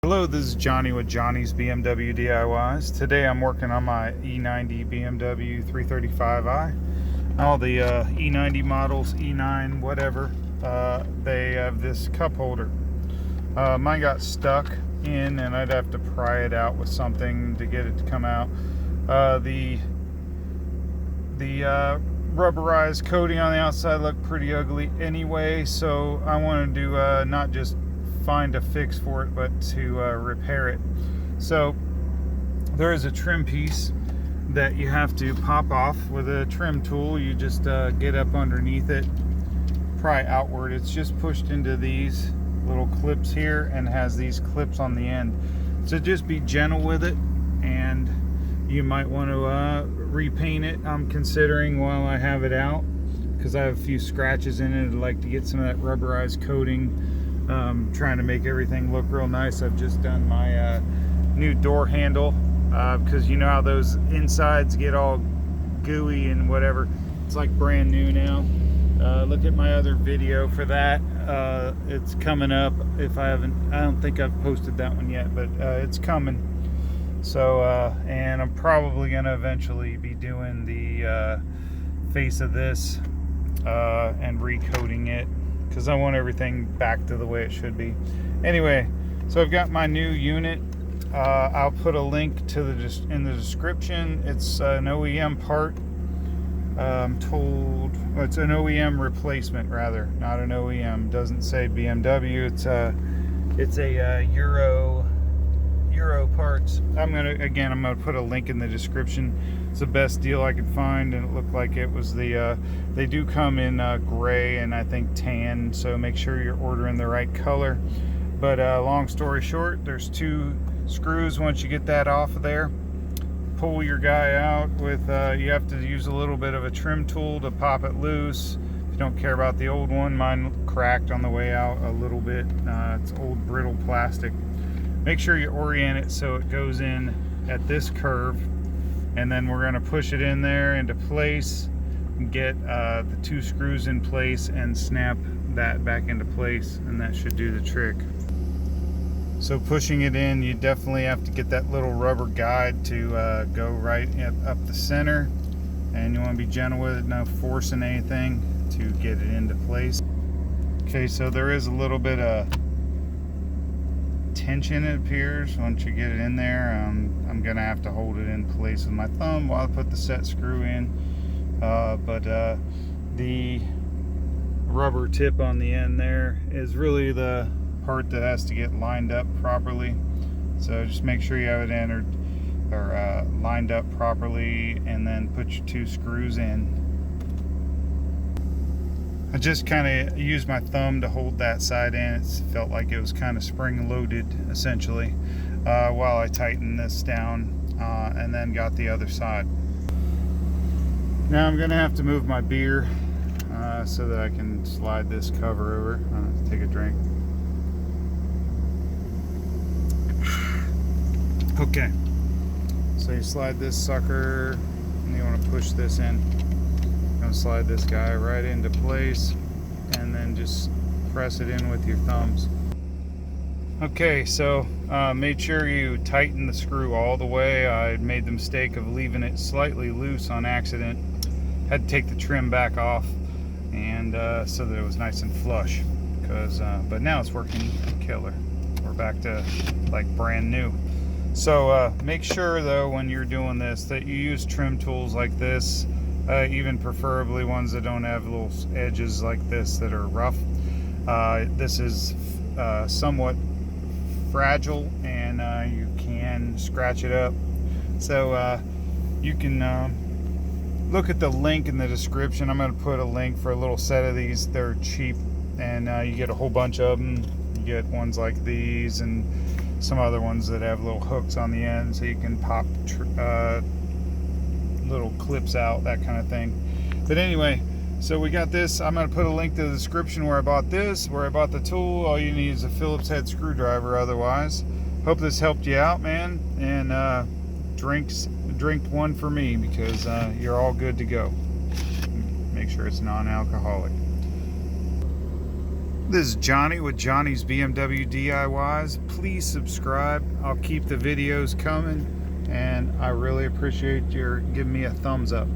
Hello, this is Johnny with Johnny's BMW DIYs. Today I'm working on my e90 BMW 335i. All the e90 models, E9, whatever, they have this cup holder. Mine got stuck in and I'd have to pry it out with something to get it to come out. The rubberized coating on the outside looked pretty ugly anyway, so I wanted to not just find a fix for it, but to repair it. So there is a trim piece that you have to pop off with a trim tool. You just get up underneath it, pry outward. It's just pushed into these little clips here and has these clips on the end. So just be gentle with it, and you might want to repaint it. I'm considering while I have it out, because I have a few scratches in it. I'd like to get some of that rubberized coating, trying to make everything look real nice. I've just done my new door handle, because you know how those insides get all gooey and whatever. It's like brand new now. Look at my other video for that. It's coming up. If I don't think I've posted that one yet, but it's coming. So and I'm probably gonna eventually be doing the face of this and recoating it, because I want everything back to the way it should be. Anyway, so I've got my new unit. I'll put a link to in the description. It's an OEM part. I'm told it's an OEM replacement, rather, not an OEM. Doesn't say BMW. It's a Euro parts. I'm gonna put a link in the description. It's the best deal I could find, and it looked like it was the they do come in gray and I think tan, so make sure you're ordering the right color. But long story short, there's two screws. Once you get that off of there, pull your guy out with you have to use a little bit of a trim tool to pop it loose. If you don't care about the old one, mine cracked on the way out a little bit. It's old brittle plastic. Make sure you orient it so it goes in at this curve, and then we're going to push it in there into place and get the two screws in place and snap that back into place, and that should do the trick. So pushing it in, you definitely have to get that little rubber guide to go right up the center, and you want to be gentle with it, no forcing anything to get it into place. Okay, so there is a little bit of tension, it appears. Once you get it in there, I'm gonna have to hold it in place with my thumb while I put the set screw in, but the rubber tip on the end there is really the part that has to get lined up properly. So just make sure you have it entered or lined up properly, and then put your two screws in. I just kind of used my thumb to hold that side in. It felt like it was kind of spring loaded essentially, while I tightened this down and then got the other side. Now I'm gonna have to move my beer so that I can slide this cover over. Take a drink. Okay, so you slide this sucker and you want to push this in. Gonna slide this guy right into place, and then just press it in with your thumbs. Okay, so made sure you tighten the screw all the way. I made the mistake of leaving it slightly loose on accident. Had to take the trim back off, and so that it was nice and flush. But now it's working killer. We're back to like brand new. So make sure though when you're doing this that you use trim tools like this. Even preferably ones that don't have little edges like this that are rough. This is somewhat fragile, and you can scratch it up. So you can look at the link in the description. I'm going to put a link for a little set of these. They're cheap, and you get a whole bunch of them. You get ones like these and some other ones that have little hooks on the end, so you can pop little clips out, that kind of thing. But anyway, so we got this. I'm going to put a link to the description where I bought this, where I bought the tool. All you need is a Phillips head screwdriver otherwise. Hope this helped you out, man, and drink one for me, because you're all good to go. Make sure it's non-alcoholic. This is Johnny with Johnny's BMW DIYs. Please subscribe. I'll keep the videos coming, and I really appreciate your giving me a thumbs up.